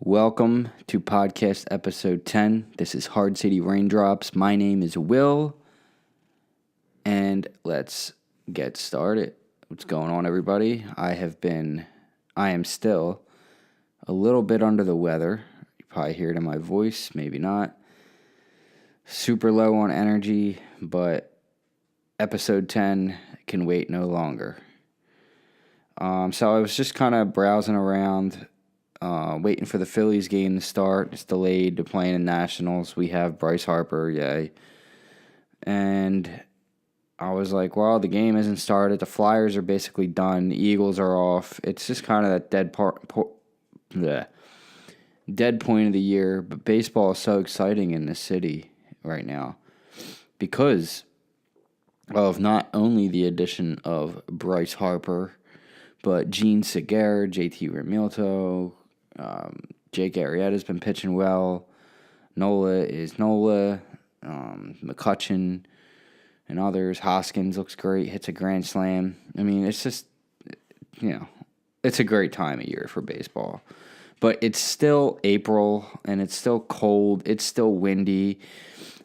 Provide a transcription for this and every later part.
Welcome to podcast episode 10. This is Hard City Raindrops. My name is Will, and let's get started. What's going on, everybody? I am still a little bit under the weather. You probably hear it in my voice, maybe not. Super low on energy, but episode 10 can wait no longer. So I was just kind of browsing around, waiting for the Phillies game to start. It's delayed. They're playing in Nationals. We have Bryce Harper, yay. And I was like, well, the game isn't started. The Flyers are basically done. The Eagles are off. It's just kind of that dead point of the year. But baseball is so exciting in the city right now because of not only the addition of Bryce Harper, but Gene Segura, JT Realmuto, Jake Arrieta's been pitching well. Nola is Nola. McCutchen and others. Hoskins looks great. Hits a grand slam. I mean, it's just, it's a great time of year for baseball. But it's still April, and it's still cold. It's still windy.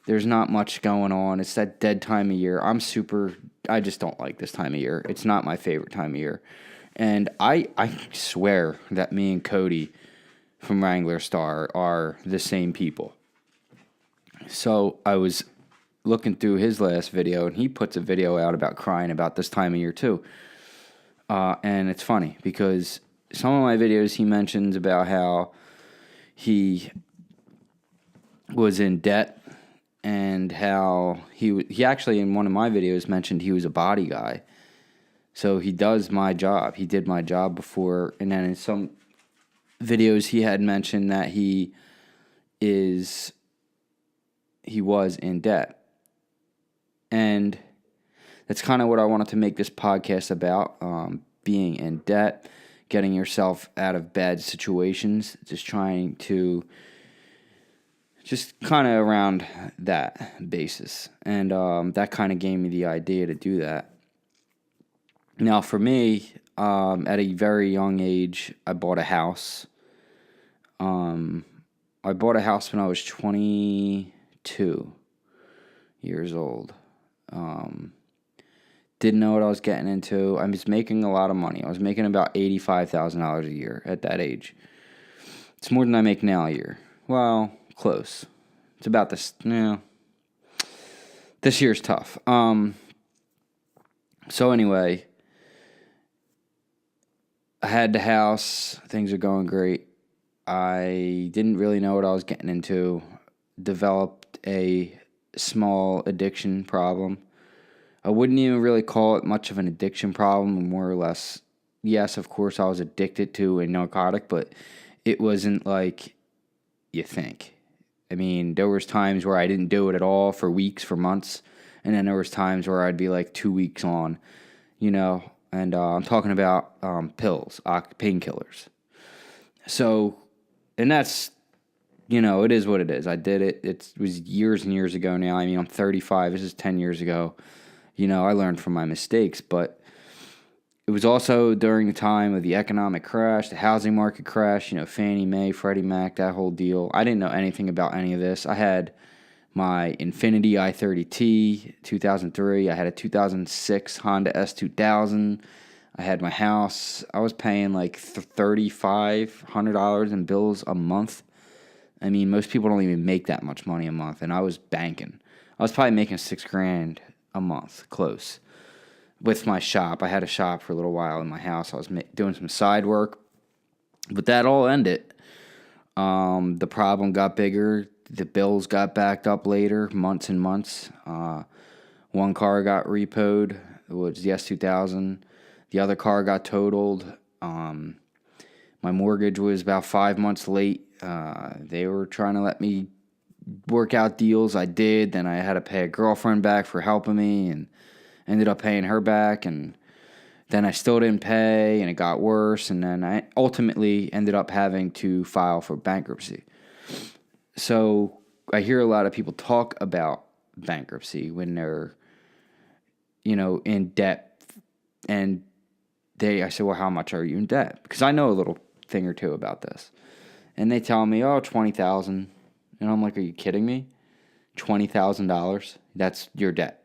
There's not much going on. It's that dead time of year. I just don't like this time of year. It's not my favorite time of year. And I swear that me and Cody from Wrangler Star are the same people. So I was looking through his last video, and he puts a video out about crying about this time of year too. And it's funny because some of my videos he mentions about how he was in debt and how he actually in one of my videos mentioned he was a body guy. So he does my job. He did my job before. And then in some videos he had mentioned that he was in debt. And that's kind of what I wanted to make this podcast about, being in debt, getting yourself out of bad situations, just trying to just kind of around that basis. And that kind of gave me the idea to do that. Now, for me, at a very young age, I bought a house. I bought a house when I was 22 years old. Didn't know what I was getting into. I was making a lot of money. I was making about $85,000 a year at that age. It's more than I make now a year. Well, close. It's about this. This year's tough. So anyway, I had the house. Things are going great. I didn't really know what I was getting into. Developed a small addiction problem. I wouldn't even really call it much of an addiction problem. More or less, yes, of course, I was addicted to a narcotic, but it wasn't like you think. I mean, there was times where I didn't do it at all for weeks, for months, and then there was times where I'd be like 2 weeks on, and I'm talking about pills, painkillers. So, and that's, it is what it is. I did it. It was years and years ago now. I mean, I'm 35. This is 10 years ago. I learned from my mistakes, but it was also during the time of the economic crash, the housing market crash, Fannie Mae, Freddie Mac, that whole deal. I didn't know anything about any of this. I had my Infiniti i30T, 2003. I had a 2006 Honda S2000. I had my house. I was paying like $3,500 in bills a month. I mean, most people don't even make that much money a month, and I was banking. I was probably making $6,000 a month, close. With my shop, I had a shop for a little while in my house. I was doing some side work, but that all ended. The problem got bigger. The bills got backed up later, months and months. One car got repoed, which was the S2000. The other car got totaled. My mortgage was about 5 months late. They were trying to let me work out deals. I did. Then I had to pay a girlfriend back for helping me and ended up paying her back. And then I still didn't pay, and it got worse. And then I ultimately ended up having to file for bankruptcy. So I hear a lot of people talk about bankruptcy when they're, in debt. And I said, well, how much are you in debt? Because I know a little thing or two about this. And they tell me, oh, $20,000. And I'm like, are you kidding me? $20,000? That's your debt.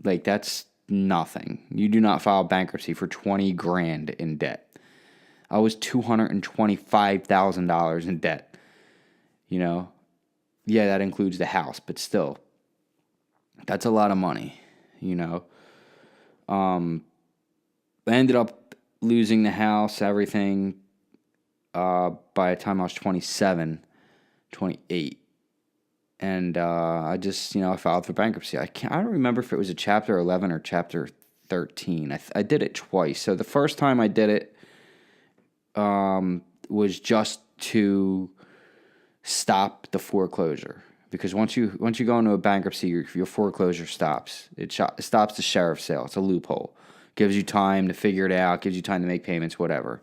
Like, that's nothing. You do not file bankruptcy for 20 grand in debt. I was $225,000 in debt. You know? Yeah, that includes the house, but still. That's a lot of money, you know? I ended up losing the house, everything, by the time I was 27, 28. And I just, I filed for bankruptcy. I don't remember if it was a Chapter 11 or Chapter 13. I did it twice. So the first time I did it was just to stop the foreclosure. Because once you go into a bankruptcy, your foreclosure stops. It stops the sheriff's sale. It's a loophole. Gives you time to figure it out. Gives you time to make payments, whatever.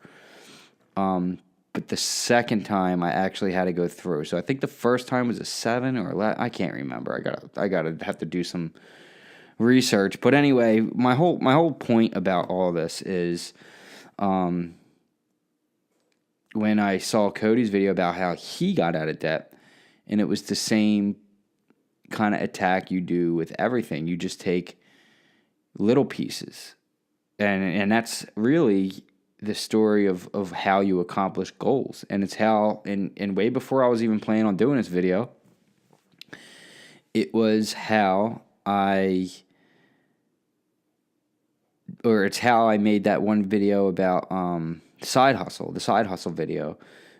But the second time I actually had to go through. So I think the first time was a 7 or 11. I can't remember. I gotta have to do some research. But anyway, my whole point about all this is, when I saw Cody's video about how he got out of debt, and it was the same kind of attack you do with everything. You just take little pieces, and that's really the story of how you accomplish goals. And it's how, and way before I was even planning on doing this video, it was how it's how I made that one video about side hustle. The side hustle video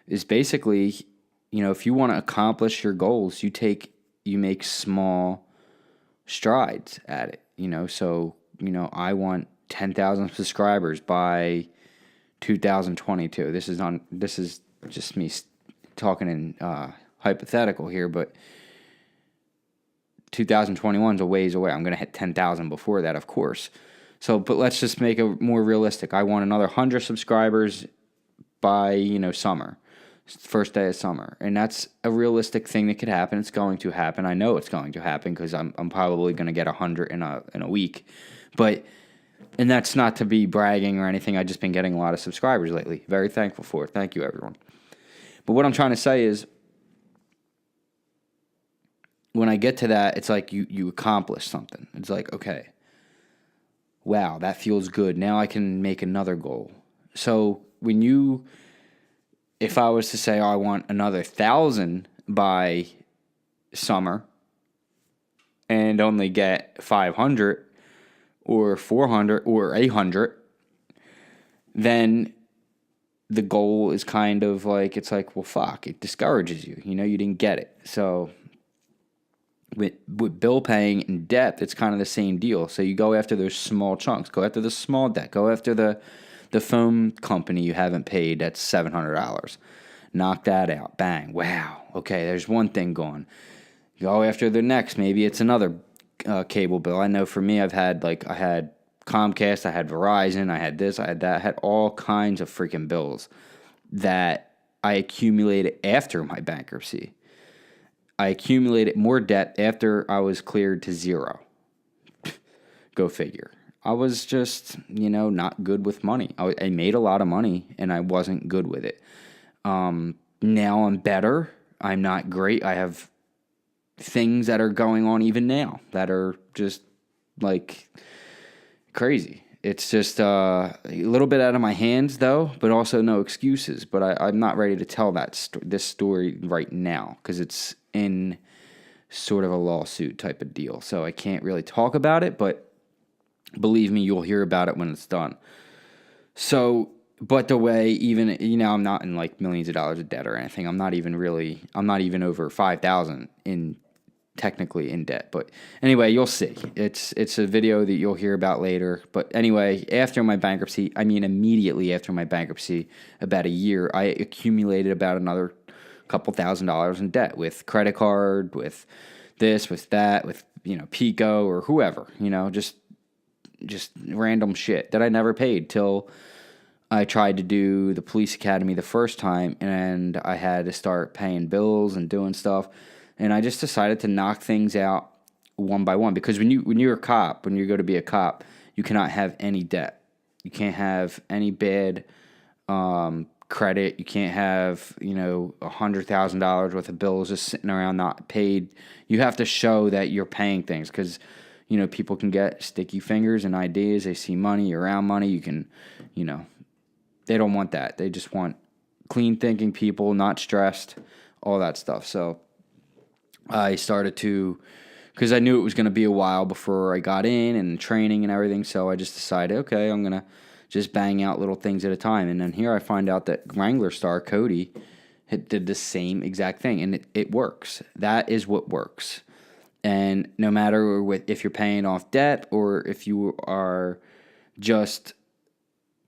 is basically, if you want to accomplish your goals, you make small strides at it, so, I want 10,000 subscribers by 2022. This is just me talking in hypothetical here, but 2021 is a ways away. I'm going to hit 10,000 before that, of course. So, but let's just make it more realistic. I want another 100 subscribers by, summer, first day of summer. And that's a realistic thing that could happen. It's going to happen. I know it's going to happen because I'm probably going to get 100 in a week. And that's not to be bragging or anything. I've just been getting a lot of subscribers lately. Very thankful for it. Thank you, everyone. But what I'm trying to say is, when I get to that, it's like you accomplish something. It's like, okay, wow, that feels good. Now I can make another goal. So if I was to say, I want another 1,000 by summer and only get 500 or 400 or 800, then the goal is kind of like, it's like, well, fuck, it discourages you. You didn't get it. So with bill paying in debt, it's kind of the same deal. So you go after those small chunks. Go after the small debt. Go after the phone company you haven't paid. That's $700. Knock that out. Bang. Wow. Okay, there's one thing going. Go after the next. Maybe it's another cable bill. I know for me, I had Comcast, I had Verizon, I had this, I had that, I had all kinds of freaking bills that I accumulated after my bankruptcy. I accumulated more debt after I was cleared to zero. Go figure. I was just, not good with money. I made a lot of money, and I wasn't good with it. Now I'm better. I'm not great. I have things that are going on even now that are just like crazy. It's just a little bit out of my hands, though, but also no excuses. But I'm not ready to tell this story right now because it's in sort of a lawsuit type of deal. So I can't really talk about it, but believe me, you'll hear about it when it's done. So, but the way even, I'm not in like millions of dollars of debt or anything. I'm not even over 5,000 technically in debt. But anyway, you'll see. It's a video that you'll hear about later. But anyway, immediately after my bankruptcy, about a year, I accumulated about another couple $1,000s in debt with credit card, with this, with that, with, Pico or whoever, just random shit that I never paid till I tried to do the police academy the first time, and I had to start paying bills and doing stuff. And I just decided to knock things out one by one. Because when you're a cop, when you go to be a cop, you cannot have any debt. You can't have any bad credit. You can't have, $100,000 worth of bills just sitting around not paid. You have to show that you're paying things because, people can get sticky fingers and ideas. They see money, around money. You can, they don't want that. They just want clean thinking people, not stressed, all that stuff. So I started to, because I knew it was going to be a while before I got in and training and everything. So I just decided, okay, I'm going to just bang out little things at a time. And then here I find out that Wrangler star Cody did the same exact thing, and it works. That is what works. And no matter if you're paying off debt or if you are just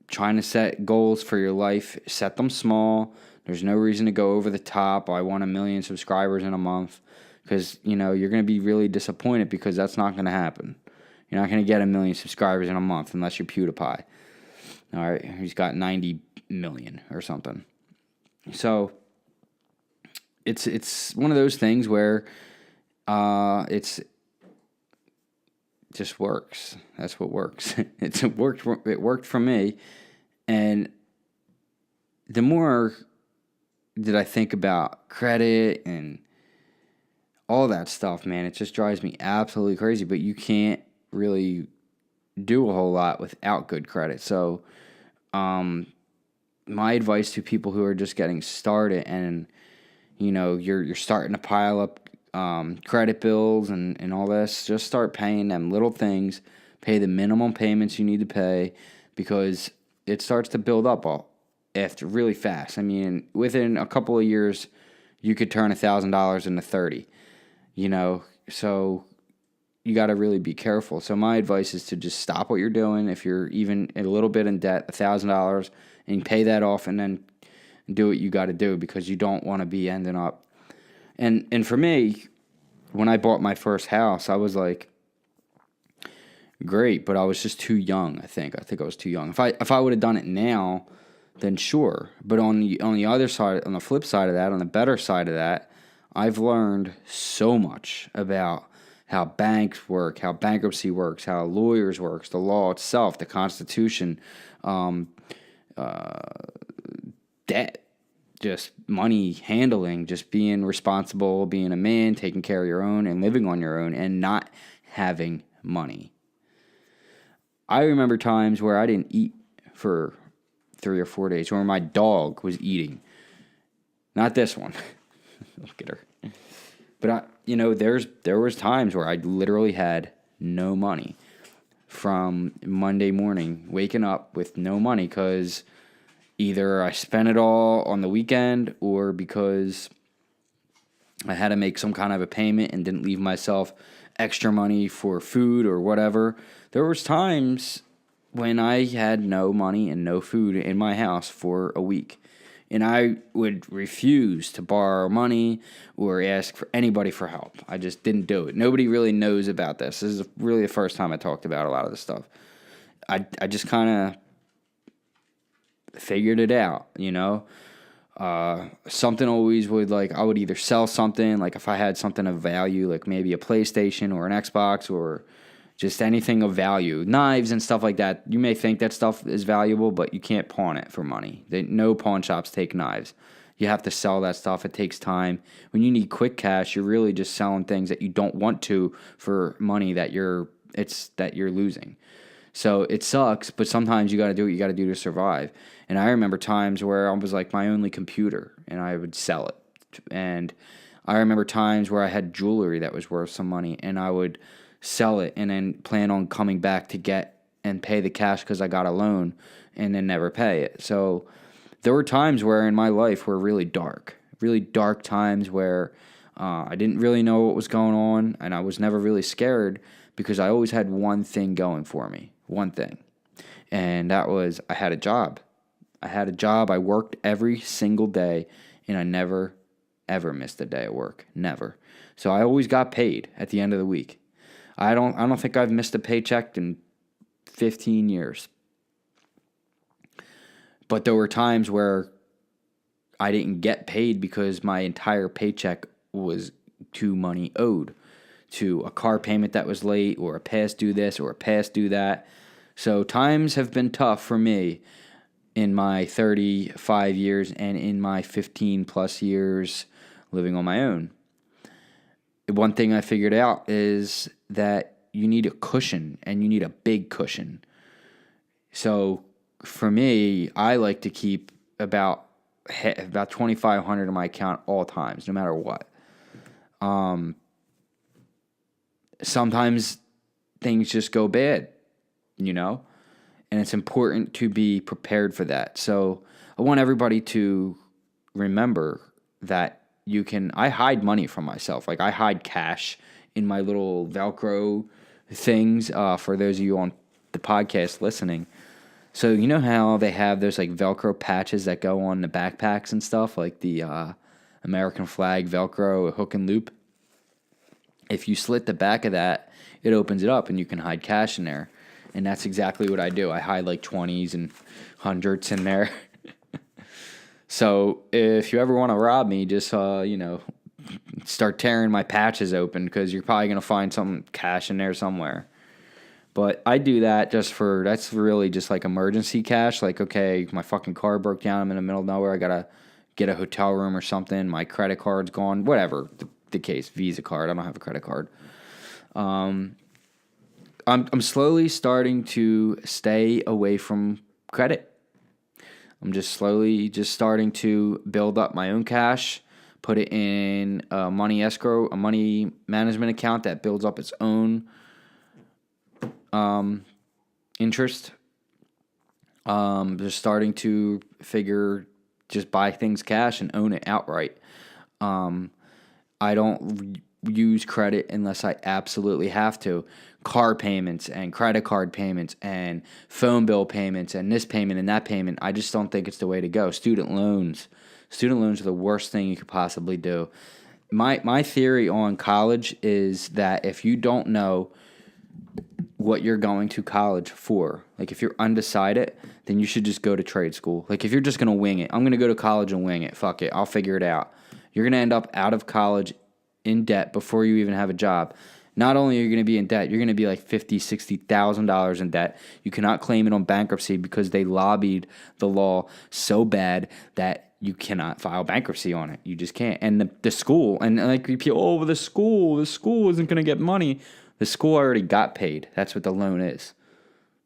trying to set goals for your life, set them small. There's no reason to go over the top. I want 1 million subscribers in a month, because you're going to be really disappointed, because that's not going to happen. You're not going to get 1 million subscribers in a month unless you're PewDiePie. All right, he's got 90 million or something. So it's one of those things where it just works. That's what works. It worked for me. And the more that I think about credit and all that stuff, man, it just drives me absolutely crazy. But you can't really do a whole lot without good credit. So my advice to people who are just getting started and you're starting to pile up credit bills and all this, just start paying them little things. Pay the minimum payments you need to pay, because it starts to build up after really fast. I mean, within a couple of years, you could turn $1,000 into 30. So you got to really be careful. So my advice is to just stop what you're doing. If you're even a little bit in debt, $1,000, and pay that off, and then do what you got to do, because you don't want to be ending up. And for me, when I bought my first house, I was like, great, but I was just too young. I think I was too young. If I would have done it now, then sure. But on the other side, on the flip side of that, on the better side of that, I've learned so much about how banks work, how bankruptcy works, how lawyers works, the law itself, the Constitution, debt, just money handling, just being responsible, being a man, taking care of your own, and living on your own, and not having money. I remember times where I didn't eat for 3 or 4 days, where my dog was eating. Not this one. Look at her. But there was times where I literally had no money from Monday morning, waking up with no money, because either I spent it all on the weekend, or because I had to make some kind of a payment and didn't leave myself extra money for food or whatever. There was times when I had no money and no food in my house for a week. And I would refuse to borrow money or ask for anybody for help. I just didn't do it. Nobody really knows about this. This is really the first time I talked about a lot of this stuff. I just kind of figured it out, Something always would, I would either sell something, like if I had something of value, like maybe a PlayStation or an Xbox or just anything of value, knives and stuff like that. You may think that stuff is valuable, but you can't pawn it for money. No pawn shops take knives. You have to sell that stuff. It takes time. When you need quick cash, you're really just selling things that you don't want to for money that you're losing. So it sucks, but sometimes you got to do what you got to do to survive. And I remember times where I was like my only computer, and I would sell it. And I remember times where I had jewelry that was worth some money, and I would sell it and then plan on coming back to get and pay the cash because I got a loan, and then never pay it. So there were times where in my life were really dark times where I didn't really know what was going on, and I was never really scared because I always had one thing going for me, one thing. And that was I had a job. I worked every single day, and I never, ever missed a day of work. Never. So I always got paid at the end of the week. I don't think I've missed a paycheck in 15 years. But there were times where I didn't get paid because my entire paycheck was to money owed, to a car payment that was late, or a past due this or a past due that. So times have been tough for me, in my 35 years and in my 15 plus years living on my own. One thing I figured out is that you need a cushion, and you need a big cushion. So for me, I like to keep about 2,500 in my account all times, no matter what. Sometimes things just go bad, and it's important to be prepared for that. So I want everybody to remember that I hide money from myself. Like, I hide cash in my little Velcro things, for those of you on the podcast listening. So you know how they have those like Velcro patches that go on the backpacks and stuff, like the American flag Velcro hook and loop? If you slit the back of that, it opens it up and you can hide cash in there. And that's exactly what I do. I hide like 20s and 100s in there. So if you ever want to rob me, just, start tearing my patches open, because you're probably going to find some cash in there somewhere. But I do that that's really just like emergency cash. Like, okay, my fucking car broke down. I'm in the middle of nowhere. I got to get a hotel room or something. My credit card's gone. Whatever the case. Visa card. I don't have a credit card. I'm slowly starting to stay away from credit. I'm just slowly starting to build up my own cash, put it in a money escrow, a money management account that builds up its own interest. Just starting to just buy things cash and own it outright. I don't use credit unless I absolutely have to. Car payments and credit card payments and phone bill payments and this payment and that payment, I just don't think it's the way to go. Student loans are the worst thing you could possibly do. My theory on college is that if you don't know what you're going to college for, like if you're undecided, then you should just go to trade school. Like if you're just going to wing it, I'm going to go to college and wing it. Fuck it, I'll figure it out. You're going to end up out of college in debt before you even have a job. Not only are you going to be in debt, you're going to be like $50,000, $60,000 in debt. You cannot claim it on bankruptcy because they lobbied the law so bad that you cannot file bankruptcy on it. You just can't. And the school, and like people, the school isn't going to get money. The school already got paid. That's what the loan is.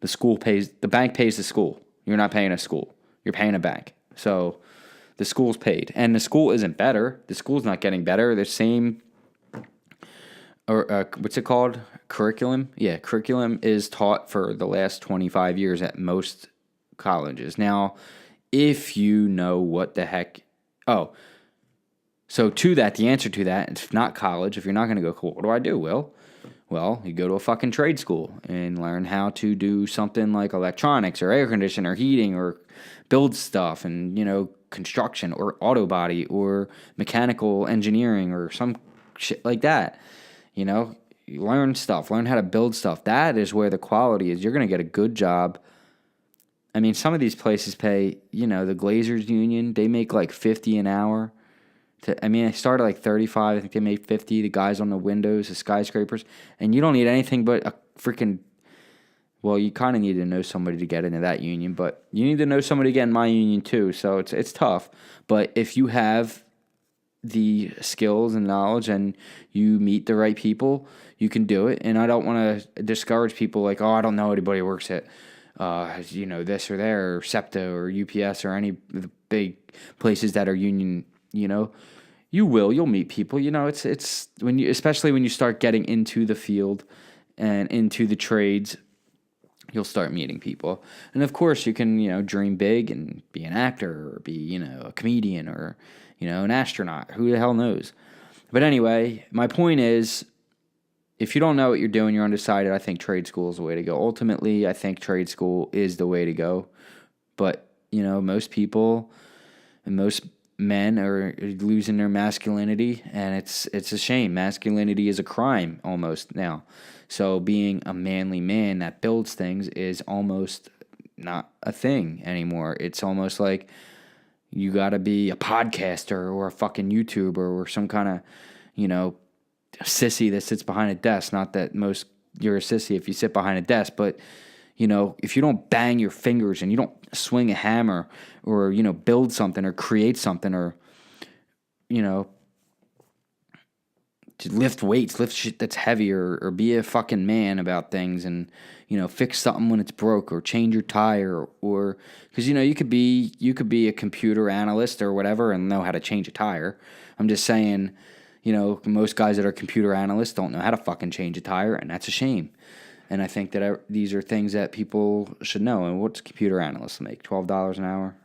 The bank pays the school. You're not paying a school. You're paying a bank. So the school's paid. And the school isn't better. The school's not getting better. The same, or what's it called? Curriculum? Yeah, curriculum is taught for the last 25 years at most colleges. Now, if you know what the heck... Oh, so to that, the answer to that, it's not college. If you're not going to go, cool, what do I do, Will? Well, you go to a fucking trade school and learn how to do something like electronics or air conditioning or heating or build stuff and, construction or auto body or mechanical engineering or some shit like that. You learn stuff, learn how to build stuff. That is where the quality is. You're going to get a good job. I mean, some of these places pay, the Glazers Union, they make like $50 an hour. I started like 35. I think they made 50. The guys on the windows, the skyscrapers. And you don't need anything but a freaking... Well, you kind of need to know somebody to get into that union. But you need to know somebody to get in my union too. So it's tough. But if you have the skills and knowledge and you meet the right people, you can do it. And I don't want to discourage people like, oh, I don't know anybody who works at, this or there, or SEPTA or UPS or any of the big places that are union, You'll meet people. It's when especially when you start getting into the field and into the trades, you'll start meeting people. And of course, you can, dream big and be an actor or be, a comedian or, an astronaut. Who the hell knows? But anyway, my point is, if you don't know what you're doing, you're undecided, I think trade school is the way to go. Ultimately, I think trade school is the way to go. But, most people and most men are losing their masculinity, and it's a shame. Masculinity is a crime almost now. So being a manly man that builds things is almost not a thing anymore. It's almost like you got to be a podcaster or a fucking YouTuber or some kind of, sissy that sits behind a desk. Not that you're a sissy if you sit behind a desk, but if you don't bang your fingers and you don't swing a hammer or, build something or create something or, to lift weights, lift shit that's heavy or be a fucking man about things and, fix something when it's broke or change your tire or because, you could be a computer analyst or whatever and know how to change a tire. I'm just saying, most guys that are computer analysts don't know how to fucking change a tire, and that's a shame. And I think that these are things that people should know. And what's computer analysts make? $12 an hour?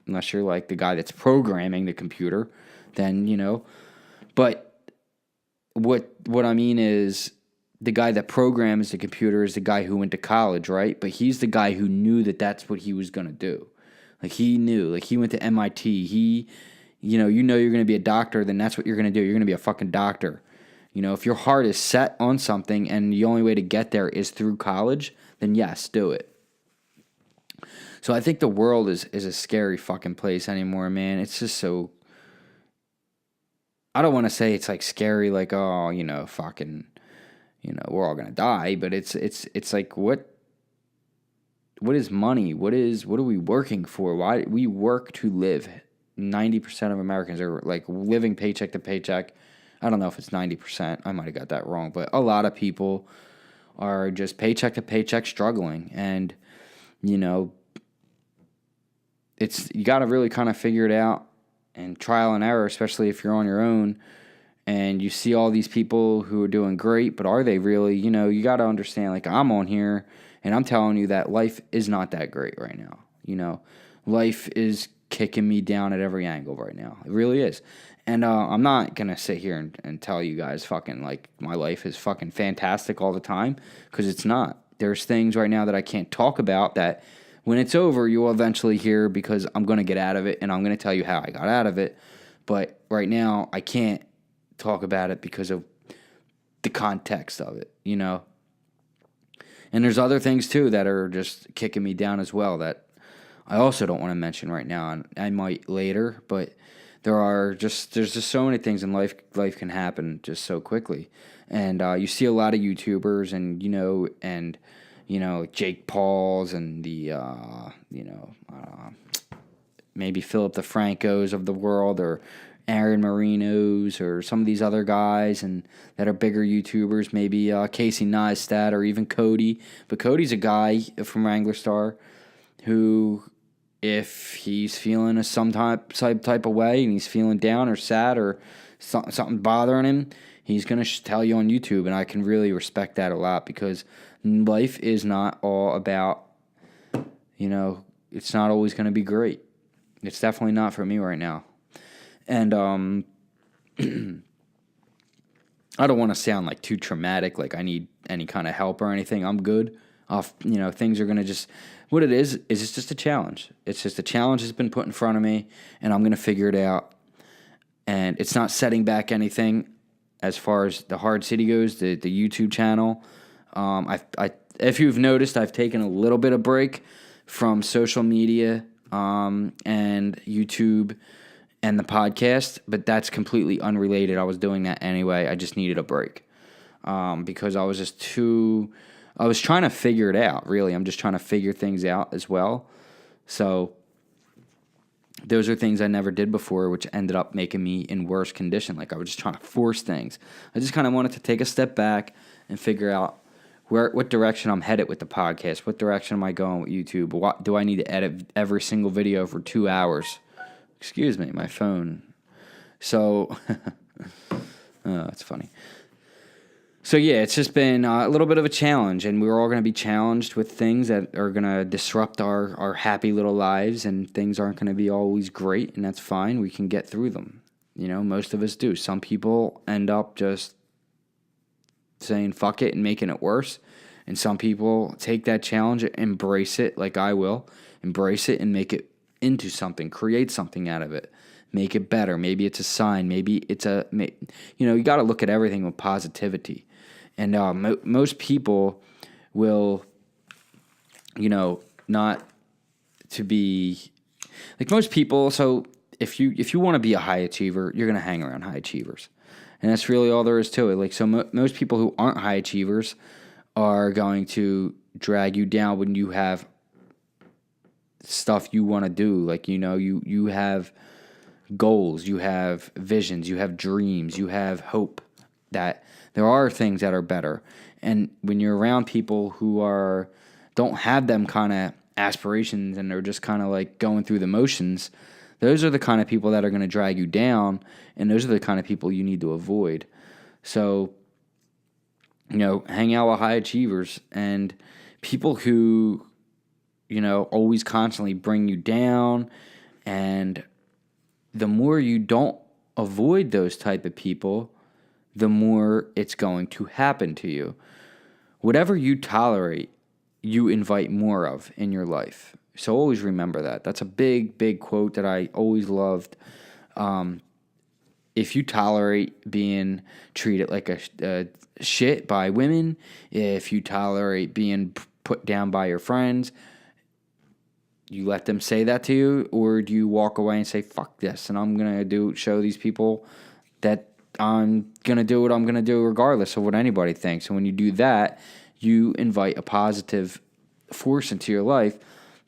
Unless you're like the guy that's programming the computer, then, But what I mean is the guy that programs the computer is the guy who went to college, right? But he's the guy who knew that that's what he was going to do. Like, he knew. Like, he went to MIT. You're going to be a doctor, then that's what you're going to do. You're going to be a fucking doctor. If your heart is set on something and the only way to get there is through college, then yes, do it. So I think the world is a scary fucking place anymore, man. It's just so... I don't want to say it's like scary, like, oh, fucking, we're all going to die. But it's like, what is money? What are we working for? Why we work to live? 90% of Americans are like living paycheck to paycheck. I don't know if it's 90%. I might have got that wrong. But a lot of people are just paycheck to paycheck struggling. And, it's you got to really kind of figure it out and trial and error, especially if you're on your own. And you see all these people who are doing great, but are they really? You got to understand, like, I'm on here and I'm telling you that life is not that great right now. Life is kicking me down at every angle right now. It really is. And I'm not going to sit here and tell you guys fucking like my life is fucking fantastic all the time, because it's not. There's things right now that I can't talk about that when it's over you will eventually hear, because I'm going to get out of it and I'm going to tell you how I got out of it. But right now I can't talk about it because of the context of it, And there's other things too that are just kicking me down as well that I also don't want to mention right now, and I might later, but there's just so many things in life. Life can happen just so quickly, and you see a lot of YouTubers, and Jake Pauls and the maybe Philip DeFrancos of the world, or Aaron Marinos, or some of these other guys and that are bigger YouTubers, maybe Casey Neistat or even Cody. But Cody's a guy from Wrangler Star who, if he's feeling some type of way and he's feeling down or sad or something bothering him, he's going to tell you on YouTube, and I can really respect that a lot, because life is not all about, it's not always going to be great. It's definitely not for me right now. And I don't want to sound like too traumatic, like I need any kind of help or anything. I'm good. Things are going to just... What it is it's just a challenge. It's just a challenge that's been put in front of me, and I'm going to figure it out. And it's not setting back anything as far as the Hard City goes, the YouTube channel. If you've noticed, I've taken a little bit of break from social media and YouTube and the podcast, but that's completely unrelated. I was doing that anyway. I just needed a break because I was trying to figure it out, really. I'm just trying to figure things out as well. So those are things I never did before, which ended up making me in worse condition. Like, I was just trying to force things. I just kind of wanted to take a step back and figure out what direction I'm headed with the podcast. What direction am I going with YouTube? What do I need to edit every single video for 2 hours? Excuse me, my phone. So, that's funny. So, yeah, it's just been a little bit of a challenge, and we're all going to be challenged with things that are going to disrupt our happy little lives, and things aren't going to be always great, and that's fine. We can get through them. Most of us do. Some people end up just saying fuck it and making it worse, and some people take that challenge, embrace it like I will, embrace it and make it into something, create something out of it. Make it better. Maybe it's a sign. Maybe it's you got to look at everything with positivity. And most people will, not to be like most people. So if you want to be a high achiever, you're going to hang around high achievers, and that's really all there is to it. Like, so most people who aren't high achievers are going to drag you down when you have stuff you want to do. Like, you have goals, you have visions, you have dreams, you have hope that there are things that are better. And when you're around people who don't have them kind of aspirations and they're just kind of like going through the motions, those are the kind of people that are going to drag you down, and those are the kind of people you need to avoid. So, hang out with high achievers and people who, always constantly bring you down. And the more you don't avoid those type of people, the more it's going to happen to you. Whatever you tolerate, you invite more of in your life. So always remember that. That's a big, big quote that I always loved. If you tolerate being treated like a shit by women, if you tolerate being put down by your friends, you let them say that to you, or do you walk away and say, fuck this, and I'm going to show these people that I'm going to do what I'm going to do regardless of what anybody thinks. And when you do that, you invite a positive force into your life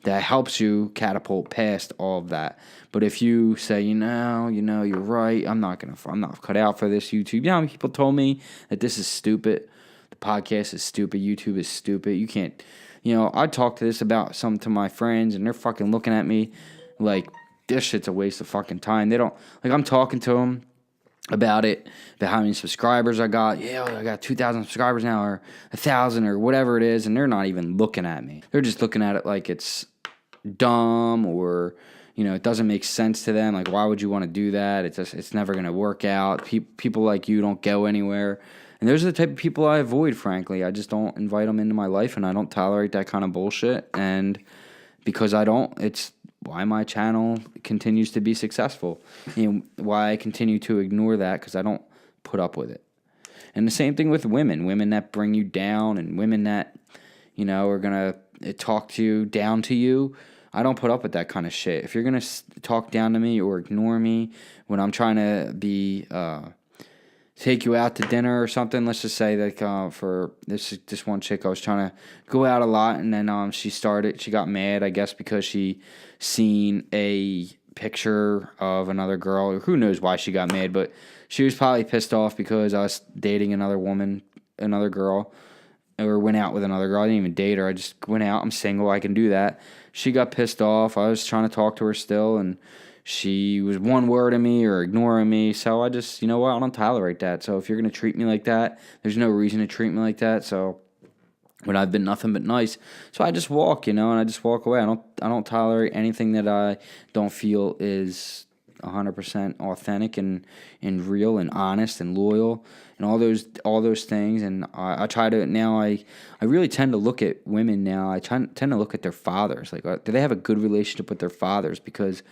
that helps you catapult past all of that. But if you say, you're right, I'm not cut out for this YouTube. How many people told me that this is stupid? The podcast is stupid. YouTube is stupid. You can't, I talk to this about to my friends, and they're fucking looking at me like this shit's a waste of fucking time. They don't, like, I'm talking to them about how many subscribers I got. Yeah, I got 2,000 subscribers now, or 1,000, or whatever it is, and they're not even looking at me. They're just looking at it like it's dumb, or it doesn't make sense to them. Like, why would you want to do that? It's never going to work out. People like you don't go anywhere. And those are the type of people I avoid, frankly. I just don't invite them into my life, and I don't tolerate that kind of bullshit. And because I don't, it's why my channel continues to be successful. Why I continue to ignore that, because I don't put up with it. And the same thing with women that bring you down, and women that, are going to talk to you, down to you. I don't put up with that kind of shit. If you're going to talk down to me or ignore me when I'm trying to take you out to dinner or something, let's just say that for this one chick, I was trying to go out a lot, and then she got mad, I guess, because she seen a picture of another girl, or who knows why she got mad, but she was probably pissed off because I was dating another girl, or went out with another girl. I didn't even date her, I just went out. I'm single, I can do that. She got pissed off. I was trying to talk to her still, and she was one word of me or ignoring me. So I just, I don't tolerate that. So if you're going to treat me like that, there's no reason to treat me like that. So when I've been nothing but nice, so I just walk, and I just walk away. I don't tolerate anything that I don't feel is 100% authentic and real and honest and loyal and all those things. And I try to now. I really tend to look at women now. I tend to look at their fathers. Like, do they have a good relationship with their fathers? Because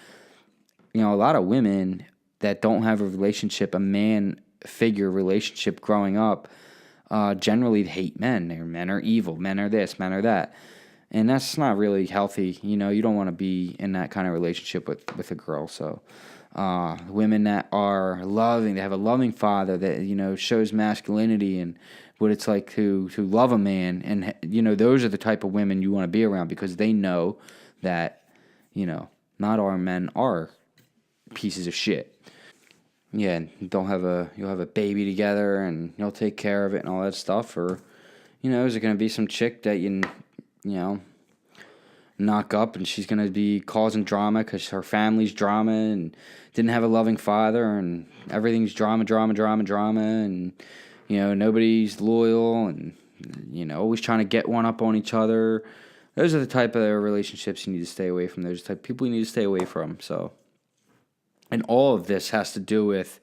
a lot of women that don't have a man figure relationship growing up, generally hate men. Men are evil. Men are this. Men are that. And that's not really healthy. You don't want to be in that kind of relationship with a girl. So women that are loving, they have a loving father that, shows masculinity and what it's like to love a man. And, those are the type of women you want to be around, because they know that, not all men are pieces of shit. Yeah, and you'll have a baby together, and you'll take care of it and all that stuff. Or, is it going to be some chick that you knock up, and she's going to be causing drama because her family's drama and didn't have a loving father, and everything's drama, and, nobody's loyal, and, always trying to get one up on each other. Those are the type of relationships you need to stay away from. Those are the type of people you need to stay away from. So, and all of this has to do with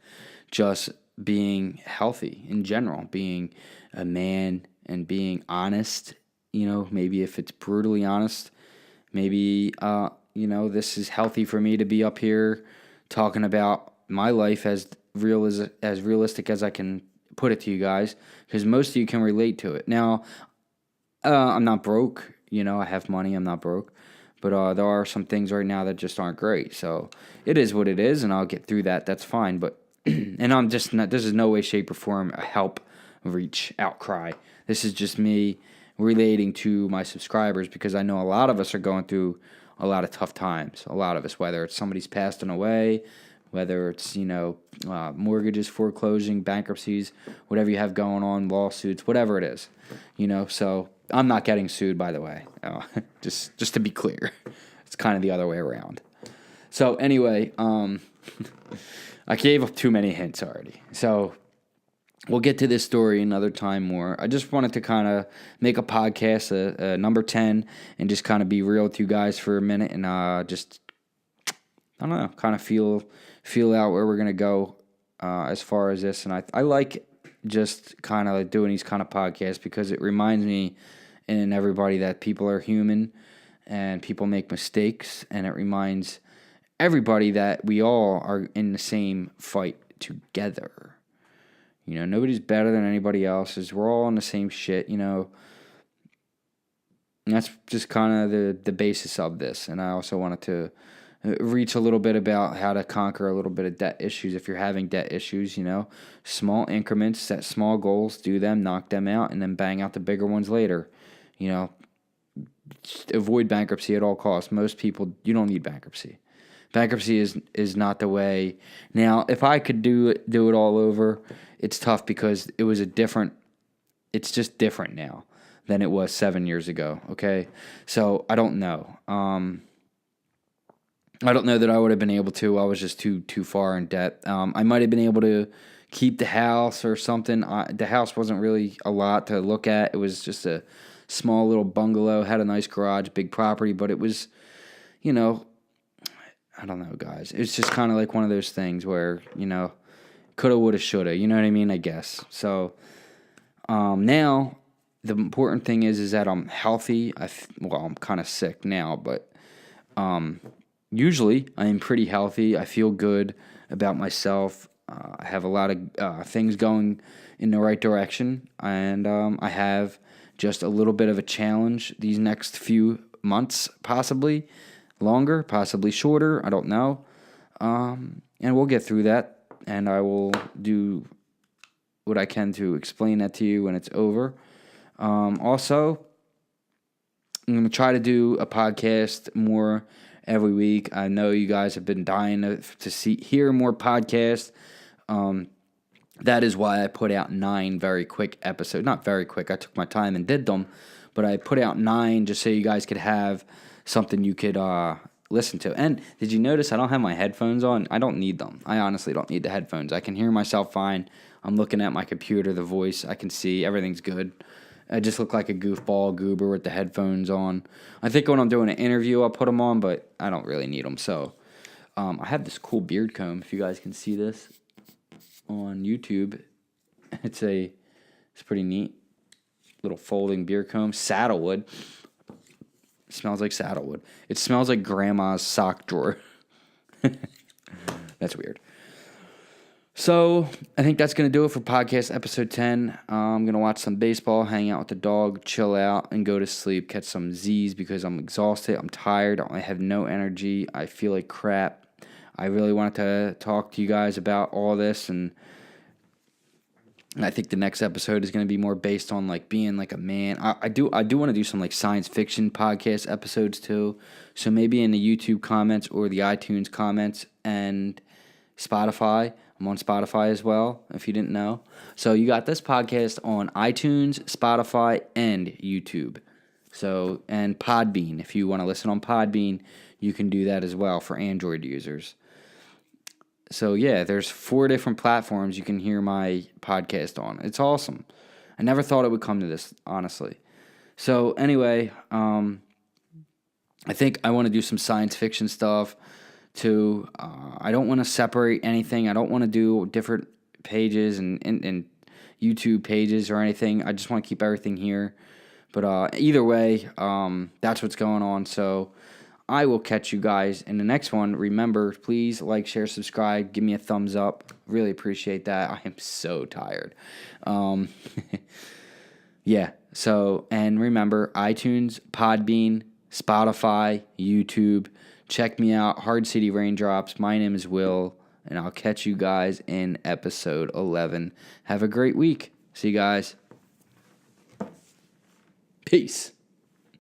just being healthy in general, being a man and being honest. Maybe if it's brutally honest, maybe, this is healthy for me to be up here talking about my life as realistic as I can put it to you guys, because most of you can relate to it. Now, I'm not broke. I have money. I'm not broke. But there are some things right now that just aren't great. So it is what it is, and I'll get through that. That's fine. But and I'm just not. This is no way, shape, or form a help, reach, outcry. This is just me relating to my subscribers, because I know a lot of us are going through a lot of tough times. A lot of us, whether it's somebody's passing away, whether it's, mortgages foreclosing, bankruptcies, whatever you have going on, lawsuits, whatever it is, So I'm not getting sued, by the way. Just to be clear, it's kind of the other way around. So anyway, I gave up too many hints already. So we'll get to this story another time more. I just wanted to kind of make a podcast, a number 10, and just kind of be real with you guys for a minute and just, I don't know, kind of feel out where we're going to go as far as this. And I like just kind of doing these kind of podcasts because it reminds me and everybody that people are human and people make mistakes, and it reminds everybody that we all are in the same fight together. Nobody's better than anybody else's. We're all on the same shit, And that's just kind of the basis of this. And I also wanted to reach a little bit about how to conquer a little bit of debt issues. If you're having debt issues, small increments, set small goals, do them, knock them out, and then bang out the bigger ones later. Avoid bankruptcy at all costs. Most people, you don't need bankruptcy. Bankruptcy is not the way. Now, if I could do it all over, it's tough because it's just different now than it was 7 years ago, okay? So, I don't know. I don't know that I would have been able to. I was just too far in debt. I might have been able to keep the house or something. The house wasn't really a lot to look at. It was just a small little bungalow, had a nice garage, big property, but it was, I don't know, guys. It's just kind of like one of those things where, coulda, woulda, shoulda. You know what I mean? I guess. So, now, the important thing is that I'm healthy. I'm kind of sick now, but usually I am pretty healthy. I feel good about myself. I have a lot of things going in the right direction, and I have just a little bit of a challenge these next few months, possibly longer, possibly shorter. I don't know. And we'll get through that, and I will do what I can to explain that to you when it's over. Also, I'm going to try to do a podcast more every week. I know you guys have been dying to hear more podcasts. That is why I put out 9 very quick episodes. Not very quick. I took my time and did them, but I put out 9 just so you guys could have something you could listen to. And did you notice I don't have my headphones on? I don't need them. I honestly don't need the headphones. I can hear myself fine. I'm looking at my computer, the voice. I can see everything's good. I just look like a goofball goober with the headphones on. I think when I'm doing an interview, I'll put them on, but I don't really need them. So I have this cool beard comb, if you guys can see this on YouTube. It's pretty neat. Little folding beard comb. Saddlewood. It smells like saddlewood. It smells like grandma's sock drawer. That's weird. So, I think that's going to do it for podcast episode 10. I'm going to watch some baseball, hang out with the dog, chill out, and go to sleep, catch some Z's because I'm exhausted, I'm tired, I have no energy, I feel like crap. I really wanted to talk to you guys about all this, and I think the next episode is going to be more based on like being like a man. I do want to do some like science fiction podcast episodes too. So maybe in the YouTube comments or the iTunes comments and Spotify. I'm on Spotify as well, if you didn't know. So you got this podcast on iTunes, Spotify, and YouTube. So, and Podbean. If you want to listen on Podbean, you can do that as well for Android users. So yeah, there's 4 different platforms you can hear my podcast on. It's awesome. I never thought it would come to this, honestly. So anyway, I think I want to do some science fiction stuff too. I don't want to separate anything. I don't want to do different pages and YouTube pages or anything. I just want to keep everything here. But either way, that's what's going on. So I will catch you guys in the next one. Remember, please like, share, subscribe. Give me a thumbs up. Really appreciate that. I am so tired. Yeah. So, and remember, iTunes, Podbean, Spotify, YouTube. Check me out. Hard City Raindrops. My name is Will, and I'll catch you guys in episode 11. Have a great week. See you guys. Peace. Peace.